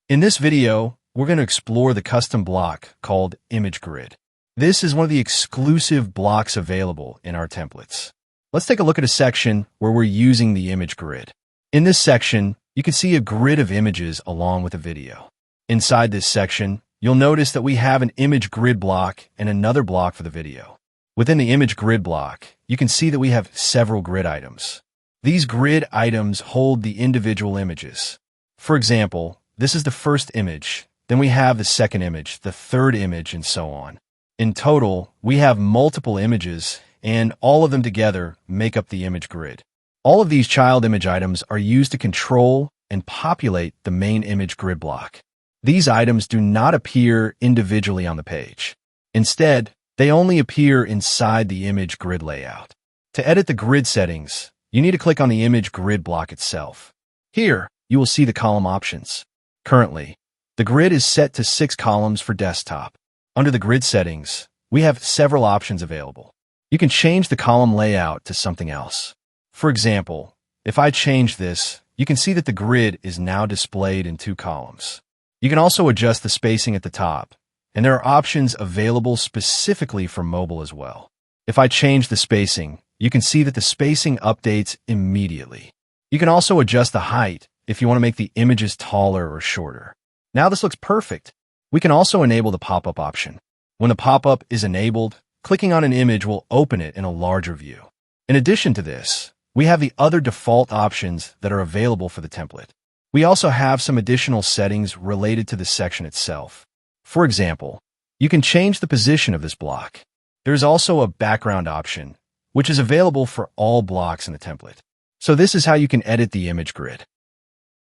In this video, we're going to explore the custom block called Image Grid. This is one of the exclusive blocks available in our templates. Let's take a look at a section where we're using the image grid. In this section, you can see a grid of images along with a video. Inside this section, you'll notice that we have an image grid block and another block for the video. Within the image grid block, you can see that we have several grid items. These grid items hold the individual images. For example, this is the first image, then we have the second image, the third image, and so on. In total, we have multiple images, and all of them together make up the image grid. All of these child image items are used to control and populate the main image grid block. These items do not appear individually on the page. Instead, they only appear inside the image grid layout. To edit the grid settings, you need to click on the image grid block itself. Here, you will see the column options. Currently, the grid is set to 6 columns for desktop. Under the grid settings, we have several options available. You can change the column layout to something else. For example, if I change this, you can see that the grid is now displayed in 2 columns. You can also adjust the spacing at the top, and there are options available specifically for mobile as well. If I change the spacing, you can see that the spacing updates immediately. You can also adjust the height if you want to make the images taller or shorter. Now this looks perfect. We can also enable the pop-up option. When the pop-up is enabled, clicking on an image will open it in a larger view. In addition to this, we have the other default options that are available for the template. We also have some additional settings related to the section itself. For example, you can change the position of this block. There's also a background option, which is available for all blocks in the template. So this is how you can edit the image grid.